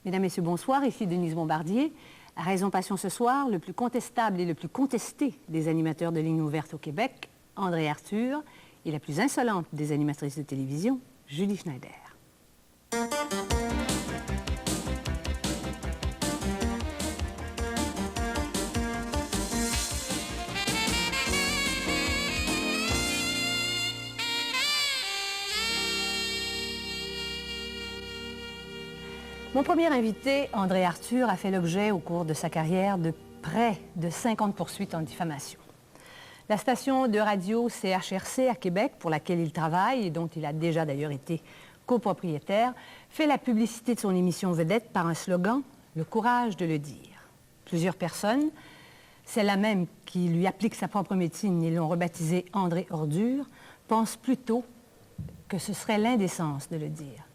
Mesdames, Messieurs, bonsoir. Ici Denise Bombardier. À Raison Passion ce soir, le plus contestable et le plus contesté des animateurs de ligne ouverte au Québec, André Arthur, et la plus insolente des animatrices de télévision, Julie Schneider. Mon premier invité, André Arthur, a fait l'objet au cours de sa carrière de près de 50 poursuites en diffamation. La station de radio CHRC à Québec, pour laquelle il travaille et dont il a déjà d'ailleurs été copropriétaire, fait la publicité de son émission vedette par un slogan « Le courage de le dire ». Plusieurs personnes, celle-là même qui lui applique sa propre médecine et l'ont rebaptisé André Ordure, pensent plutôt que ce serait l'indécence de le dire.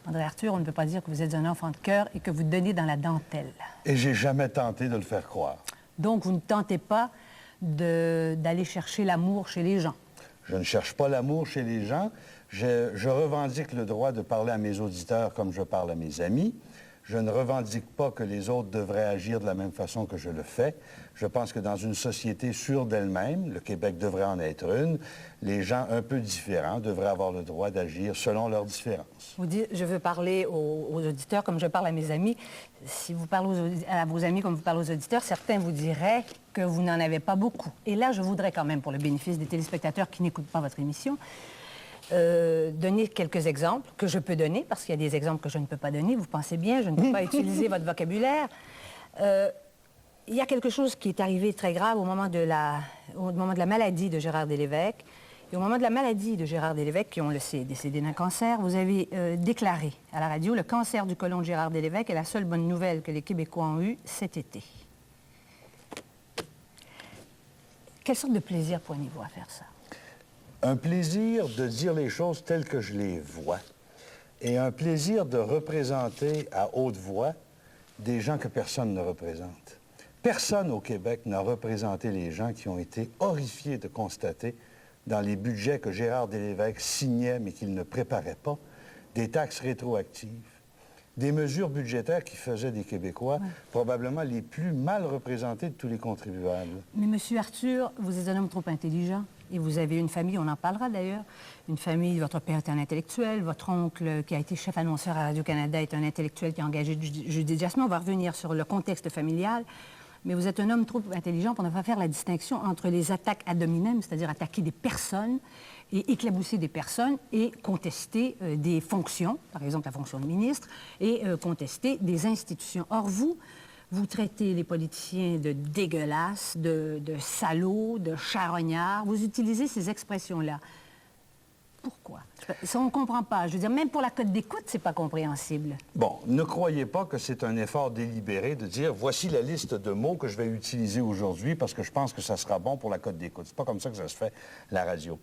André Arthur, on ne peut pas dire que vous êtes un enfant de cœur et que vous donnez dans la dentelle. Et j'ai jamais tenté de le faire croire. Donc, vous ne tentez pas d'aller chercher l'amour chez les gens? Je ne cherche pas l'amour chez les gens. Je revendique le droit de parler à mes auditeurs comme je parle à mes amis. Je ne revendique pas que les autres devraient agir de la même façon que je le fais. Je pense que dans une société sûre d'elle-même, le Québec devrait en être une, les gens un peu différents devraient avoir le droit d'agir selon leurs différences. Vous dites, je veux parler aux auditeurs comme je parle à mes amis. Si vous parlez à vos amis comme vous parlez aux auditeurs, certains vous diraient que vous n'en avez pas beaucoup. Et là, je voudrais quand même, pour le bénéfice des téléspectateurs qui n'écoutent pas votre émission, donner quelques exemples que je peux donner, parce qu'il y a des exemples que je ne peux pas donner. Vous pensez bien, je ne peux pas utiliser votre vocabulaire. Il y a quelque chose qui est arrivé très grave au moment de la maladie de Gérard Delévesque. Et au moment de la maladie de Gérard Delévesque, qui, on le sait, est décédé d'un cancer, vous avez déclaré à la radio « Le cancer du côlon de Gérard Delévesque est la seule bonne nouvelle que les Québécois ont eue cet été ». Quelle sorte de plaisir prenez-vous à faire ça? Un plaisir de dire les choses telles que je les vois et un plaisir de représenter à haute voix des gens que personne ne représente. Personne au Québec n'a représenté les gens qui ont été horrifiés de constater dans les budgets que Gérard Delévesque signait mais qu'il ne préparait pas, des taxes rétroactives, des mesures budgétaires qui faisaient des Québécois probablement les plus mal représentés de tous les contribuables. Mais Monsieur Arthur, vous êtes un homme trop intelligent. Et vous avez une famille, on en parlera d'ailleurs, une famille, votre père est un intellectuel, votre oncle qui a été chef annonceur à Radio-Canada est un intellectuel qui a engagé Judy Jasmin. On va revenir sur le contexte familial. Mais vous êtes un homme trop intelligent pour ne pas faire la distinction entre les attaques ad hominem, c'est-à-dire attaquer des personnes et éclabousser des personnes et contester des fonctions, par exemple la fonction de ministre, et contester des institutions. Or, vous traitez les politiciens de dégueulasses, de salauds, de charognards. Vous utilisez ces expressions-là. Pourquoi? Ça, on ne comprend pas. Je veux dire, même pour la cote d'écoute, c'est pas compréhensible. Bon, ne croyez pas que c'est un effort délibéré de dire « Voici la liste de mots que je vais utiliser aujourd'hui parce que je pense que ça sera bon pour la cote d'écoute ». C'est pas comme ça que ça se fait, la radio.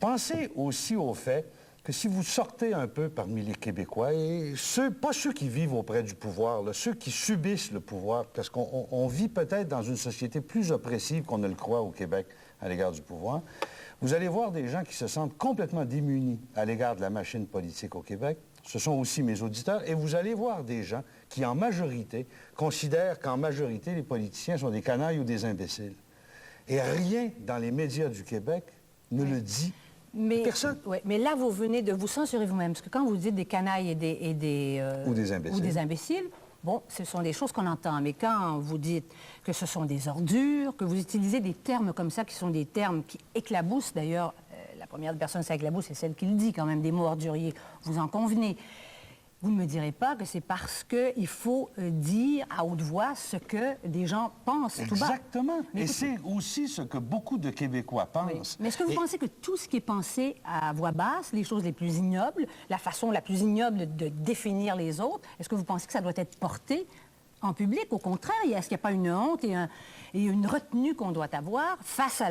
Pensez aussi au fait que si vous sortez un peu parmi les Québécois, et pas ceux qui vivent auprès du pouvoir, là, ceux qui subissent le pouvoir, parce qu'on vit peut-être dans une société plus oppressive qu'on ne le croit au Québec à l'égard du pouvoir, vous allez voir des gens qui se sentent complètement démunis à l'égard de la machine politique au Québec. Ce sont aussi mes auditeurs. Et vous allez voir des gens qui, en majorité, considèrent qu'en majorité, les politiciens sont des canailles ou des imbéciles. Et rien dans les médias du Québec ne le dit. Personne. Oui, mais là, vous venez de vous censurer vous-même, parce que quand vous dites des canailles ou des imbéciles, bon, ce sont des choses qu'on entend. Mais quand vous dites que ce sont des ordures, que vous utilisez des termes comme ça, qui sont des termes qui éclaboussent, d'ailleurs, la première personne qui éclabousse, c'est celle qui le dit quand même, des mots orduriers, vous en convenez. Vous ne me direz pas que c'est parce qu'il faut dire à haute voix ce que des gens pensent tout bas. Exactement. Et c'est aussi ce que beaucoup de Québécois pensent. Oui. Mais est-ce que vous pensez que tout ce qui est pensé à voix basse, les choses les plus ignobles, la façon la plus ignoble de définir les autres, est-ce que vous pensez que ça doit être porté en public? Au contraire, est-ce qu'il n'y a pas une honte et une retenue qu'on doit avoir face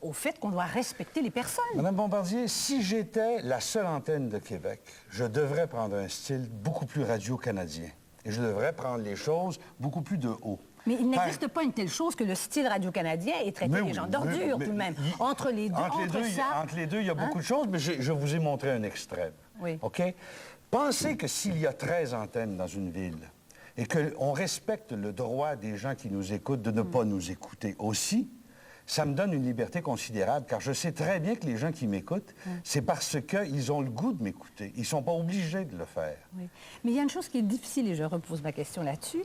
au fait qu'on doit respecter les personnes? Madame Bombardier, si j'étais la seule antenne de Québec, je devrais prendre un style beaucoup plus radio-canadien. Et je devrais prendre les choses beaucoup plus de haut. Mais il n'existe pas une telle chose que le style radio-canadien et traiter les gens d'ordures, tout de même. Entre les deux, entre les deux, il y a beaucoup de choses, mais je vous ai montré un extrait. Oui. OK? Pensez que s'il y a 13 antennes dans une ville et qu'on respecte le droit des gens qui nous écoutent de ne pas nous écouter aussi, ça me donne une liberté considérable, car je sais très bien que les gens qui m'écoutent, c'est parce qu'ils ont le goût de m'écouter. Ils ne sont pas obligés de le faire. Oui. Mais il y a une chose qui est difficile, et je repose ma question là-dessus.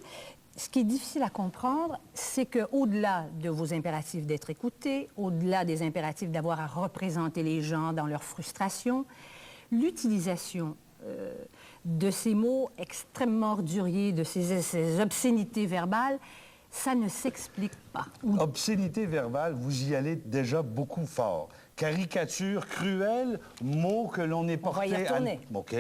Ce qui est difficile à comprendre, c'est qu'au-delà de vos impératifs d'être écoutés, au-delà des impératifs d'avoir à représenter les gens dans leur frustration, l'utilisation de ces mots extrêmement orduriers, de ces obscénités verbales, ça ne s'explique pas. Obscénité verbale, vous y allez déjà beaucoup fort. Caricature cruelle, mots que l'on est porté On va y retourner. OK.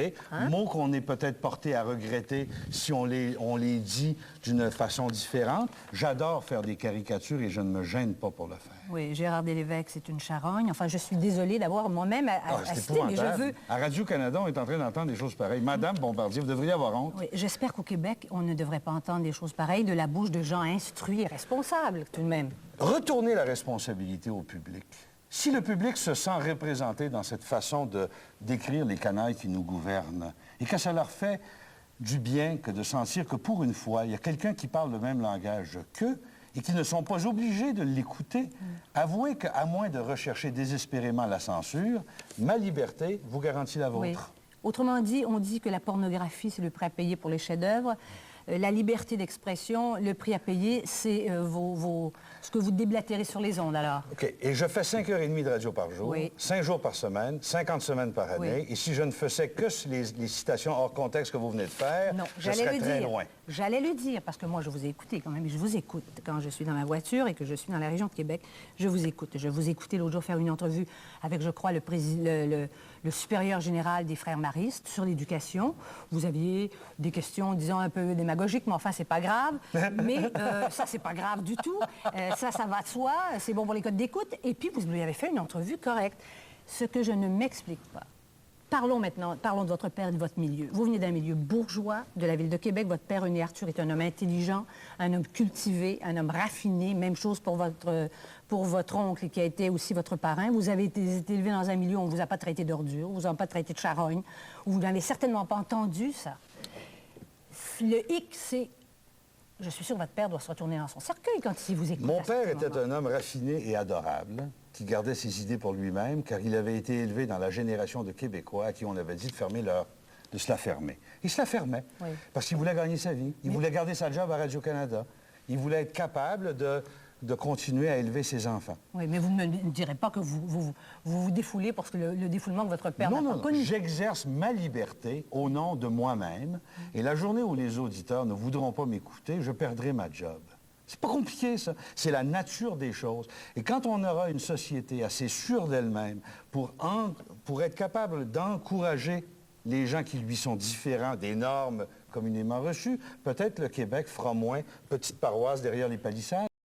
Mots qu'on est peut-être porté à regretter si on les dit d'une façon différente. J'adore faire des caricatures et je ne me gêne pas pour le faire. Oui, Gérard Delévesque, c'est une charogne. Enfin, je suis désolée d'avoir moi-même assisté, mais je veux... À Radio-Canada, on est en train d'entendre des choses pareilles. Madame Bombardier, vous devriez avoir honte. Oui, j'espère qu'au Québec, on ne devrait pas entendre des choses pareilles de la bouche de gens instruits et responsables, tout de même. Retournez la responsabilité au public. Si le public se sent représenté dans cette façon de décrire les canailles qui nous gouvernent et que ça leur fait du bien que de sentir que pour une fois, il y a quelqu'un qui parle le même langage qu'eux et qu'ils ne sont pas obligés de l'écouter, avouez qu'à moins de rechercher désespérément la censure, ma liberté vous garantit la vôtre. Oui. Autrement dit, on dit que la pornographie, c'est le prix à payer pour les chefs-d'œuvre. La liberté d'expression, le prix à payer, c'est ce que vous déblatérez sur les ondes, alors. OK. Et je fais 5h30 de radio par jour, Oui. 5 jours par semaine, 50 semaines par année. Oui. Et si je ne faisais que les citations hors contexte que vous venez de faire, Non, je j'allais serais le très dire. loin. J'allais le dire, parce que moi, je vous ai écouté quand même. Je vous écoute quand je suis dans ma voiture et que je suis dans la région de Québec. Je vous écoute. Je vous ai écouté l'autre jour faire une entrevue avec, je crois, le supérieur général des frères maristes sur l'éducation. Vous aviez des questions, disons, un peu démagogiques, mais enfin, c'est pas grave. Mais ça, c'est pas grave du tout. Ça va de soi. C'est bon pour les codes d'écoute. Et puis, vous lui avez fait une entrevue correcte. Ce que je ne m'explique pas. Parlons maintenant, parlons de votre père et de votre milieu. Vous venez d'un milieu bourgeois de la ville de Québec. Votre père, René Arthur, est un homme intelligent, un homme cultivé, un homme raffiné. Même chose pour votre oncle, qui a été aussi votre parrain. Vous avez été élevé dans un milieu où on ne vous a pas traité d'ordure, on ne vous a pas traité de charogne, où vous n'avez certainement pas entendu ça. Le hic, c'est... Je suis sûre que votre père doit se retourner dans son cercueil quand il vous écoute. Mon père était un homme raffiné et adorable, qui gardait ses idées pour lui-même, car il avait été élevé dans la génération de Québécois à qui on avait dit de se la fermer. Il se la fermait, Oui. parce qu'il voulait gagner sa vie. Il voulait garder sa job à Radio-Canada. Il voulait être capable de continuer à élever ses enfants. Oui, mais vous ne me direz pas que vous défoulez parce que le défoulement que votre père n'a pas connu. J'exerce ma liberté au nom de moi-même. Et la journée où les auditeurs ne voudront pas m'écouter, je perdrai ma job. C'est pas compliqué, ça. C'est la nature des choses. Et quand on aura une société assez sûre d'elle-même pour être capable d'encourager les gens qui lui sont différents des normes communément reçues, peut-être le Québec fera moins petite paroisse derrière les palissades.